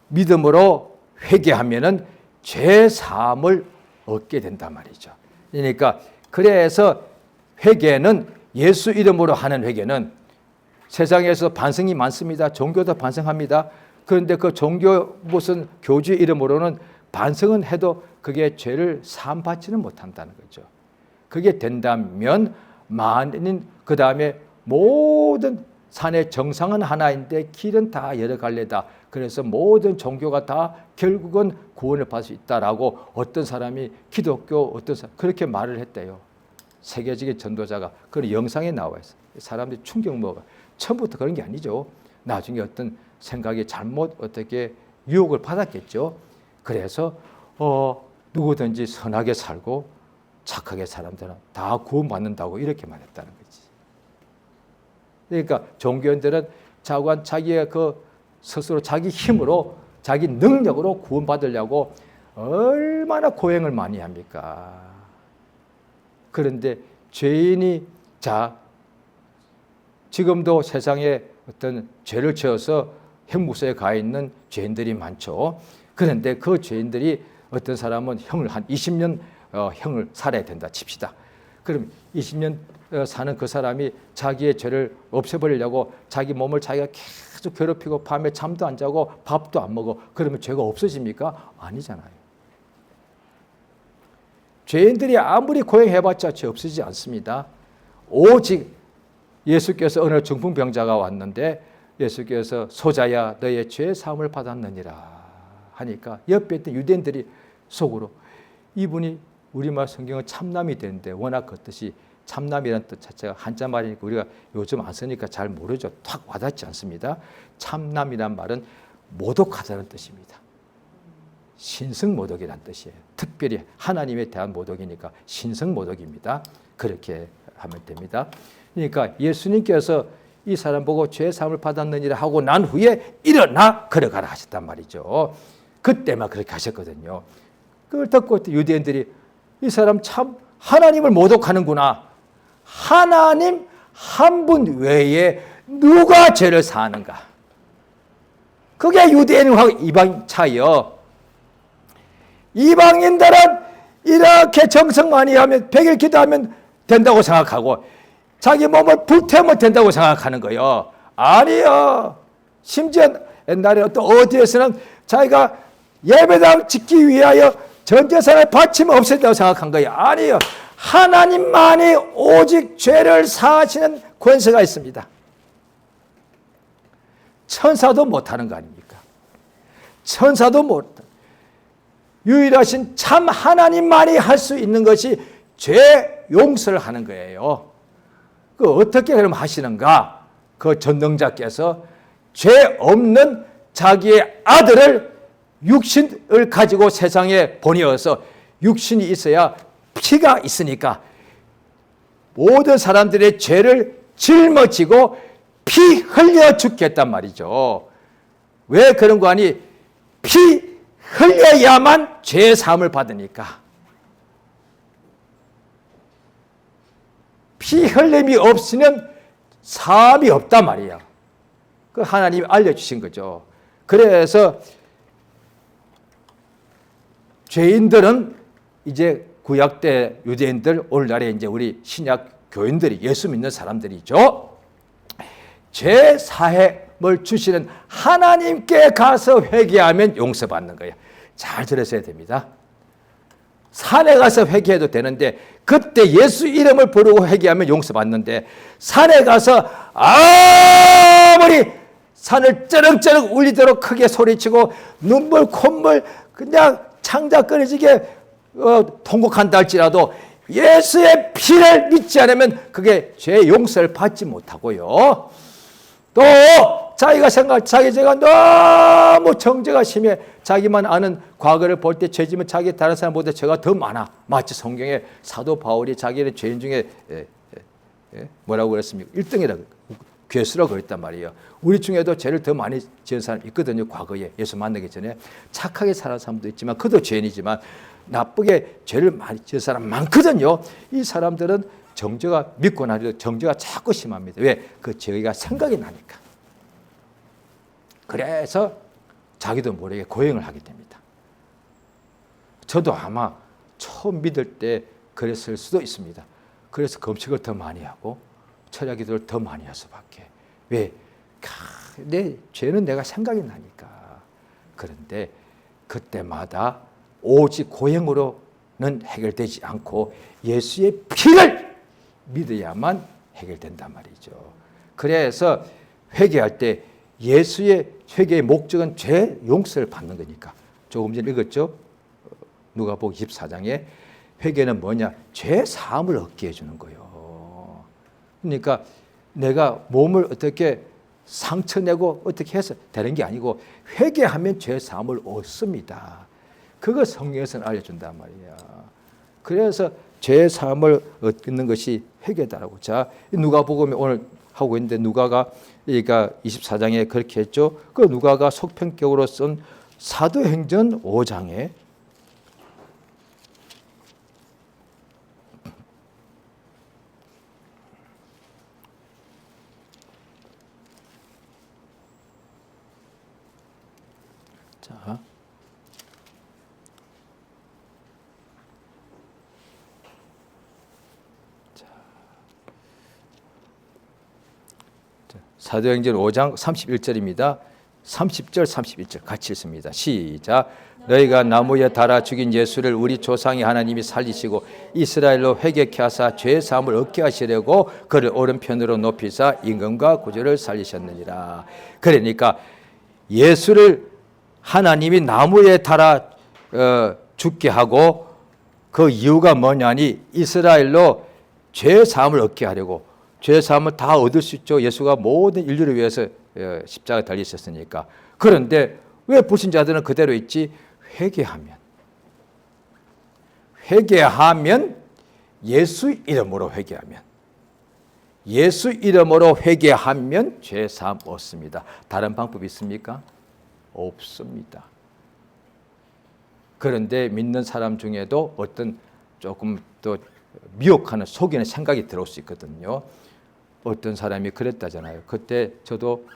믿음으로 회개하면은 죄 사함을 얻게 된단 말이죠. 그러니까 그래서 회개는 예수 이름으로 하는 회개는 세상에서 반성이 많습니다. 종교도 반성합니다. 그런데 그 종교 무슨 교주 이름으로는 반성은 해도 그게 죄를 사함받지는 못한다는 거죠. 그게 된다면 많은 그 다음에 모든 산의 정상은 하나인데 길은 다 여러 갈래다. 그래서 모든 종교가 다 결국은 구원을 받을 수 있다라고 어떤 사람이 기독교 어떤 사람 그렇게 말을 했대요. 세계적인 전도자가 그런 영상에 나와 있어요. 사람들이 충격 먹어. 처음부터 그런 게 아니죠. 나중에 어떤 생각이 잘못 어떻게 유혹을 받았겠죠. 그래서 누구든지 선하게 살고 착하게 사람들은 다 구원받는다고 이렇게 말했다는 거지. 그러니까 종교인들은 자기의 그 스스로 자기 힘으로 자기 능력으로 구원받으려고 얼마나 고행을 많이 합니까? 그런데 죄인이 지금도 세상에 어떤 죄를 지어서 형무소에 가 있는 죄인들이 많죠. 그런데 그 죄인들이 어떤 사람은 형을 한 20년 형을 살아야 된다 칩시다. 그럼 20년 사는 그 사람이 자기의 죄를 없애버리려고 자기 몸을 자기가 계속 괴롭히고 밤에 잠도 안 자고 밥도 안 먹어. 그러면 죄가 없어집니까? 아니잖아요. 죄인들이 아무리 고행해봤자 죄 없어지지 않습니다. 오직 예수께서 어느 중풍병자가 왔는데 예수께서 소자야 너의 죄 사함을 받았느니라 하니까 옆에 있던 유대인들이 속으로 이분이 우리말 성경은 참남이 되는데 워낙 그 뜻이 참남이라는 뜻 자체가 한자 말이니까 우리가 요즘 안 쓰니까 잘 모르죠. 탁 와닿지 않습니다. 참남이란 말은 모독하다는 뜻입니다. 신성모독이란 뜻이에요. 특별히 하나님에 대한 모독이니까 신성모독입니다. 그렇게 하면 됩니다. 그러니까 예수님께서 이 사람 보고 죄 사함을 받았느니라 하고 난 후에 일어나 걸어가라 하셨단 말이죠. 그때만 그렇게 하셨거든요. 그걸 듣고 유대인들이 이 사람 참 하나님을 모독하는구나. 하나님 한 분 외에 누가 죄를 사하는가? 그게 유대인과 이방인 차이요. 이방인들은 이렇게 정성 많이 하면 100일 기도하면 된다고 생각하고 자기 몸을 불태우면 된다고 생각하는 거예요. 아니요. 심지어 옛날에 어디에서는 자기가 예배당 짓기 위하여 전 재산을 바치면 없어야 된다고 생각한 거예요. 아니요. 하나님만이 오직 죄를 사하시는 권세가 있습니다. 천사도 못하는 거 아닙니까? 천사도 못. 유일하신 참 하나님만이 할 수 있는 것이 죄 용서를 하는 거예요. 그 어떻게 그럼 하시는가? 그 전능자께서 죄 없는 자기의 아들을 육신을 가지고 세상에 보내어서 육신이 있어야 피가 있으니까 모든 사람들의 죄를 짊어지고 피 흘려 죽겠단 말이죠. 왜 그런 거 아니? 피 흘려야만 죄 사함을 받으니까. 피 흘림이 없으면 사함이 없단 말이야. 그 하나님이 알려주신 거죠. 그래서 죄인들은 이제 구약 때 유대인들, 오늘날에 이제 우리 신약 교인들이 예수 믿는 사람들이죠. 죄 사함을 주시는 하나님께 가서 회개하면 용서받는 거예요. 잘 들으셔야 됩니다. 산에 가서 회개해도 되는데 그때 예수 이름을 부르고 회개하면 용서받는데 산에 가서 아무리 산을 쩌렁쩌렁 울리도록 크게 소리치고 눈물 콧물 그냥 창자 끊어지게 통곡한다 할지라도 예수의 피를 믿지 않으면 그게 죄 용서를 받지 못하고요. 또 자기가 자기 죄가 너무 정죄가 심해 자기만 아는 과거를 볼 때 죄지면 자기 다른 사람보다 죄가 더 많아. 마치 성경에 사도 바울이 자기의 죄인 중에 뭐라고 그랬습니까? 1등이라고 괴수라고 그랬단 말이에요. 우리 중에도 죄를 더 많이 지은 사람 있거든요. 과거에 예수 만나기 전에 착하게 살아온 사람도 있지만 그도 죄인이지만 나쁘게 죄를 많이 지은 사람 많거든요. 이 사람들은 정죄가 믿고 나도 정죄가 자꾸 심합니다. 왜? 그 죄가 생각이 나니까. 그래서 자기도 모르게 고행을 하게 됩니다. 저도 아마 처음 믿을 때 그랬을 수도 있습니다. 그래서 금식을 더 많이 하고 철야 기도를 더 많이 할 수밖에. 왜? 내 죄는 내가 생각이 나니까. 그런데 그때마다 오직 고행으로는 해결되지 않고 예수의 피를 믿어야만 해결된단 말이죠. 그래서 회개할 때 예수의 회개의 목적은 죄 용서를 받는 거니까. 조금 전에 읽었죠? 누가복음 24장에 회개는 뭐냐? 죄 사함을 얻게 해주는 거예요. 그러니까 내가 몸을 어떻게 상처 내고 어떻게 해서 되는 게 아니고 회개하면 죄 사함을 얻습니다. 그거 성경에서는 알려준단 말이야. 그래서 죄 사함을 얻는 것이 회개다라고. 자, 누가복음에 오늘 하고 있는데 누가가 그러니까 24장에 그렇게 했죠. 그 누가가 속편격으로 쓴 사도행전 5장에 자, 사도행전 5장 31절입니다. 30절 31절 같이 읽습니다. 시작. 너희가 나무에 달아 죽인 예수를 우리 조상의 하나님이 살리시고 이스라엘로 회개케 하사 죄 사함을 얻게 하시려고 그를 오른편으로 높이사 임금과 구주를 살리셨느니라. 그러니까 예수를 하나님이 나무에 달아 죽게 하고 그 이유가 뭐냐니 이스라엘로 죄 사함을 얻게 하려고. 죄 사함을 다 얻을 수 있죠. 예수가 모든 인류를 위해서 십자가에 달리셨으니까. 그런데 왜 불신자들은 그대로 있지? 회개하면 예수 이름으로 회개하면 죄 사함 얻습니다. 다른 방법이 있습니까? 없습니다. 그런데 믿는 사람 중에도 어떤 조금 또 미혹하는 속이는 생각이 들어올 수 있거든요. 어떤 사람이 그랬다잖아요. 그때 저도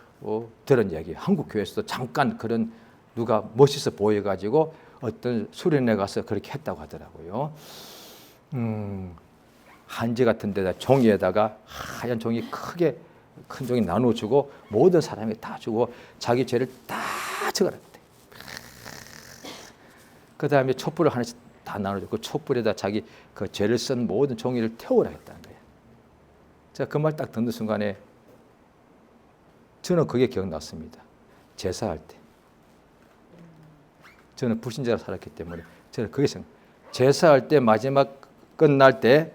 들은 얘기, 한국 교회에서도 잠깐 그런 누가 멋있어 보여가지고 어떤 수련회 가서 그렇게 했다고 하더라고요. 한지 같은 데다 종이에다가 하얀 종이 큰 종이 나눠주고 모든 사람이 다 주고 자기 죄를 다 적어놨대. 그 다음에 촛불을 하나씩 다 나눠주고 그 촛불에다 자기 그 죄를 쓴 모든 종이를 태우라 했다는 거예요. 제가 그 말 딱 듣는 순간에 저는 그게 기억났습니다. 제사할 때. 저는 불신자로 살았기 때문에 저는 그게 제사할 때 마지막 끝날 때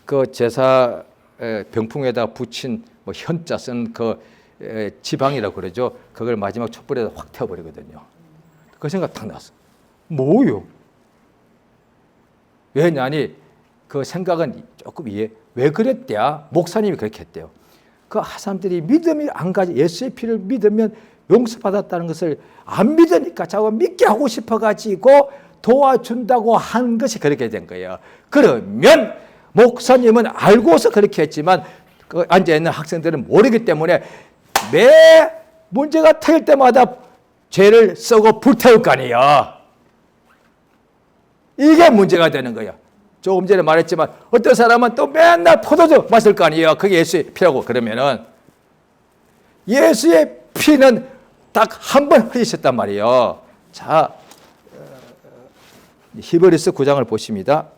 그 제사 병풍에다 붙인 뭐 현자 쓴 그 지방이라고 그러죠. 그걸 마지막 촛불에다 확 태워버리거든요. 그 생각 딱 났어. 뭐요? 왜냐니 그 생각은 조금 왜 그랬대야? 목사님이 그렇게 했대요. 그 사람들이 믿음이 안 가지 예수의 피를 믿으면 용서받았다는 것을 안 믿으니까 자꾸 믿게 하고 싶어가지고 도와준다고 한 것이 그렇게 된 거예요. 그러면 목사님은 알고서 그렇게 했지만 그 앉아있는 학생들은 모르기 때문에 매 문제가 터질 때마다 죄를 쓰고 불태울 거 아니에요. 이게 문제가 되는 거예요. 조금 전에 말했지만 어떤 사람은 또 맨날 포도주 마실 거 아니에요. 그게 예수의 피라고 그러면은 예수의 피는 딱 한 번 흘리셨단 말이에요. 자, 히브리서 9장을 보십니다.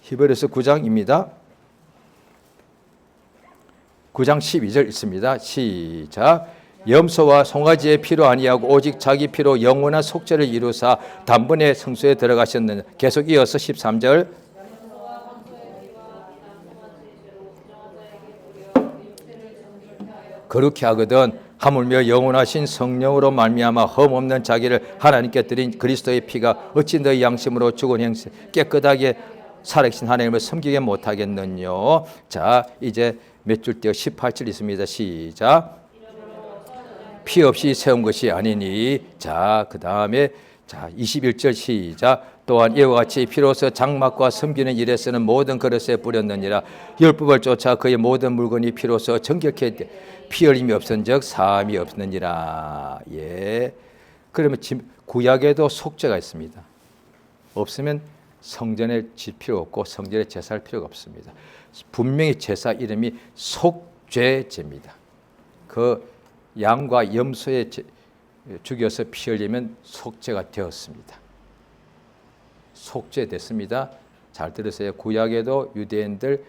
히브리서 9장입니다. 9장 12절 있습니다. 시작. 염소와 송아지의 피로 아니하고 오직 자기 피로 영원한 속죄를 이루사 단번에 성소에 들어가셨느냐. 계속 이어서 13절. 그렇게 하거든 하물며 영원하신 성령으로 말미암아 흠없는 자기를 하나님께 드린 그리스도의 피가 어찌 너희 양심으로 죽은 행실 깨끗하게 살아계신 하나님을 섬기게 못하겠느뇨. 자, 이제 몇 줄 띄어 18절 있습니다. 시작. 피 없이 세운 것이 아니니. 자, 그 다음에 자 21절 시작. 또한 이와 같이 피로서 장막과 섬기는 일에 쓰는 모든 그릇에 뿌렸느니라. 율법을 쫓아 그의 모든 물건이 피로서 정결케 피 흘림이 없은즉 사함이 없느니라. 예. 그러면 구약에도 속죄가 있습니다. 없으면 성전에 질 필요 없고 성전에 제사할 필요가 없습니다. 분명히 제사 이름이 속죄제입니다. 그 양과 염소에 죽여서 피 흘리면 속죄가 되었습니다. 속죄됐습니다. 잘 들으세요. 구약에도 유대인들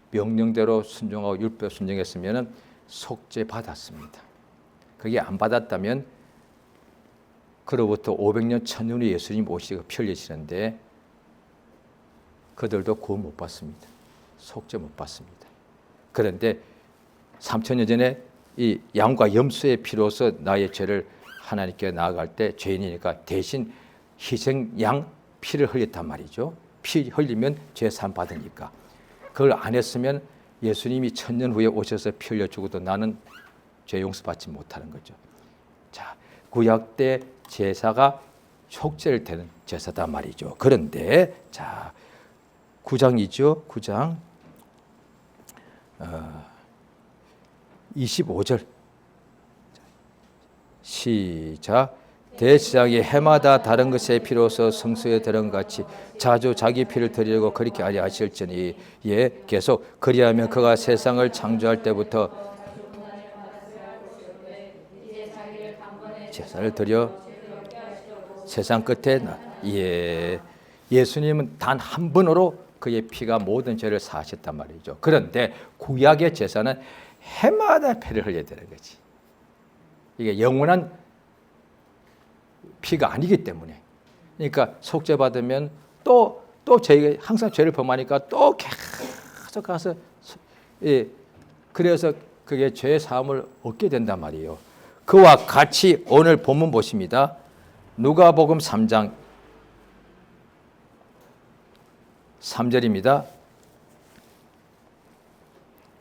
명령대로 순종하고 율법 순종했으면 속죄 받았습니다. 그게 안 받았다면 그로부터 500년 1000년 후 예수님 오시고 피 흘리시는데 그들도 구원 못 받습니다. 속죄 못 받습니다. 그런데 3000년 전에 이 양과 염소의 피로서 나의 죄를 하나님께 나아갈 때 죄인이니까 대신 희생 양 피를 흘렸단 말이죠. 피 흘리면 죄 사함 받으니까. 그걸 안 했으면 예수님이 1000년 후에 오셔서 피 흘려 죽어도 나는 죄 용서받지 못하는 거죠. 자, 구약 때 제사가 속죄를 되는 제사단 말이죠. 그런데 자 9장이죠. 9장 25절 시작. 대제사장이 해마다 다른 것의 피로서 성소에 들어간 같이 자주 자기 피를 드리려고 그렇게 하려 하실지니. 예, 계속 그리하면 그가 세상을 창조할 때부터 제사를 드려 세상 끝에 예, 예수님은 단 한 번으로 그의 피가 모든 죄를 사하셨단 말이죠. 그런데 구약의 제사는 해마다 피를 흘려야 되는 거지. 이게 영원한 피가 아니기 때문에. 그러니까 속죄 받으면 또 저희가 항상 죄를 범하니까 또 계속 가서 그래서 그게 죄 사함을 얻게 된단 말이에요. 그와 같이 오늘 본문 보십니다. 누가복음 3장 3절입니다.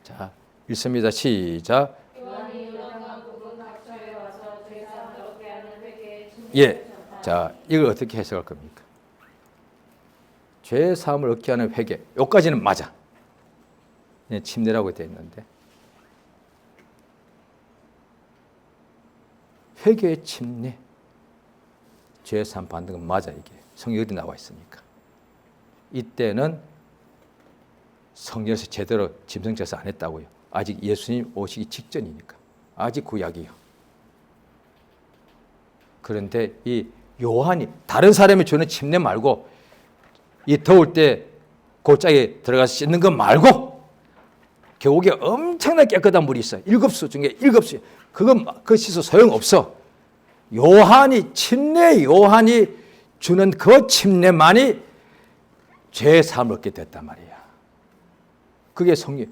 자, 읽습니다. 시작. 예. 자, 이걸 어떻게 해석할 겁니까? 죄 사함을 얻게 하는 회개. 여기까지는 맞아. 침례라고 되어 있는데. 회개의 침례. 죄 사함 받는 건 맞아, 이게. 성경에 나와 있으니까. 이때는 성경에서 제대로 짐승제사 안 했다고요. 아직 예수님 오시기 직전이니까. 아직 구약이요. 그런데 이 요한이 다른 사람이 주는 침례 말고 이 더울 때 골짜기에 들어가서 씻는 것 말고 계곡에 엄청나게 깨끗한 물이 있어요. 7수 중에 7수. 그거 씻어 소용없어. 침례 요한이 주는 그 침례만이 죄 사함을 얻게 됐단 말이야. 그게 성경.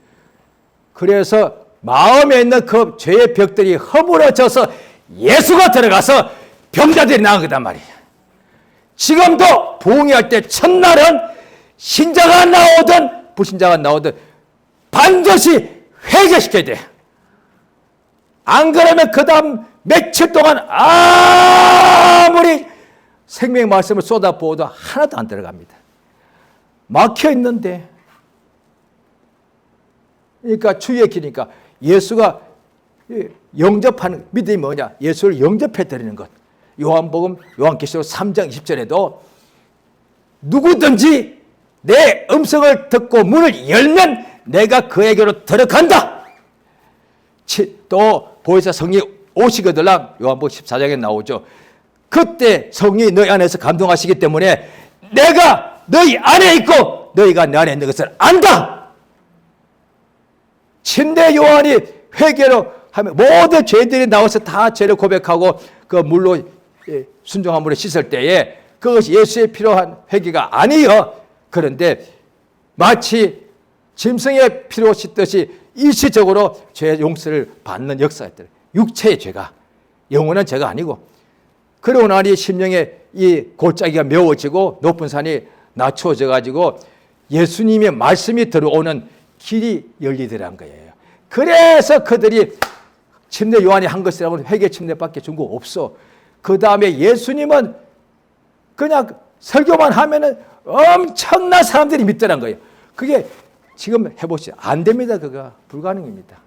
그래서 마음에 있는 그 죄의 벽들이 허물어져서 예수가 들어가서 병자들이 나은 거단 말이야. 지금도 부흥회할 때 첫날은 신자가 나오든 불신자가 나오든 반드시 회개시켜야 돼. 안 그러면 그 다음 며칠 동안 아무리 생명의 말씀을 쏟아부어도 하나도 안 들어갑니다. 막혀 있는데. 그러니까 주의 길이니까 예수가 영접하는 믿음이 뭐냐? 예수를 영접해 드리는 것. 요한계시록 3장 20절에도 누구든지 내 음성을 듣고 문을 열면 내가 그에게로 들어간다. 또 보혜사 성령이 오시거들랑 요한복음 14장에 나오죠. 그때 성령이 너희 안에서 감동하시기 때문에 내가 너희 안에 있고 너희가 내 안에 있는 것을 안다. 침례 요한이 회개로 하면 모든 죄들이 나와서 다 죄를 고백하고 그 물로 순종한 물에 씻을 때에 그것이 예수의 필요한 회개가 아니요. 그런데 마치 짐승의 피로 씻듯이 일시적으로 죄 용서를 받는 역사였더라. 육체의 죄가, 영원한 죄가 아니고. 그러고 나니 심령의 이 골짜기가 메워지고 높은 산이 낮추어져 가지고 예수님의 말씀이 들어오는 길이 열리더란 거예요. 그래서 그들이 침례 요한이 한 것이라고는 회개 침례밖에 준 거 없어. 그 다음에 예수님은 그냥 설교만 하면은 엄청난 사람들이 믿더란 거예요. 그게 지금 해보시죠. 안 됩니다. 그거 불가능입니다.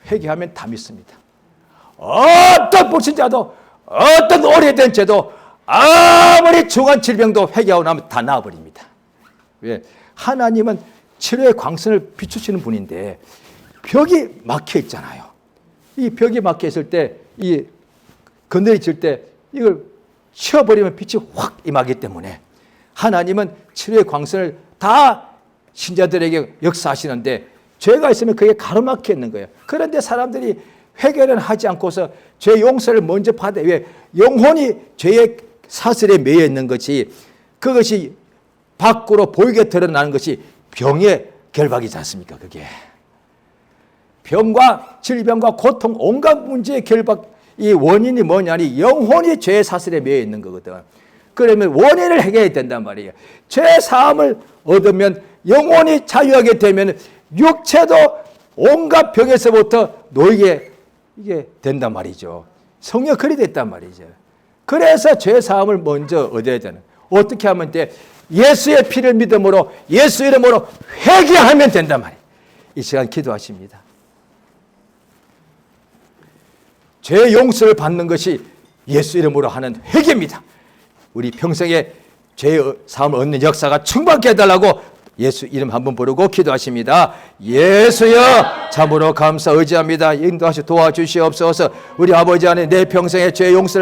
회개하면 다 믿습니다. 어떤 불신자도 어떤 오래된 죄도 아무리 중한 질병도 회개하고 나면 다 나아버립니다. 왜? 하나님은 치료의 광선을 비추시는 분인데 벽이 막혀 있잖아요. 이 벽이 막혀 있을 때, 이 건드려질 때 이걸 치워버리면 빛이 확 임하기 때문에 하나님은 치료의 광선을 다 신자들에게 역사하시는데 죄가 있으면 그게 가로막혀 있는 거예요. 그런데 사람들이 회개를 하지 않고서 죄 용서를 먼저 받아. 왜? 영혼이 죄의 사슬에 매여 있는 것이 그것이 밖으로 보이게 드러나는 것이 병의 결박이지 않습니까? 그게 병과 질병과 고통 온갖 문제의 결박 이 원인이 뭐냐니 영혼이 죄의 사슬에 매여 있는 거거든. 그러면 원인을 해결해야 된단 말이에요. 죄 사함을 얻으면 영혼이 자유하게 되면 육체도 온갖 병에서부터 놓이게 이게 된단 말이죠. 성령 그리 됐단 말이죠. 그래서 죄 사함을 먼저 얻어야 되는. 어떻게 하면 돼? 예수의 피를 믿음으로 예수 이름으로 회개하면 된단 말이에요. 이 시간 기도하십니다. 죄 용서를 받는 것이 예수 이름으로 하는 회개입니다. 우리 평생에 죄 사함을 얻는 역사가 충만케 해달라고 예수 이름 한번 부르고 기도하십니다. 예수여 참으로 감사 의지합니다. 인도하시 도와주시옵소서. 우리 아버지 안에 내 평생에 죄 용서를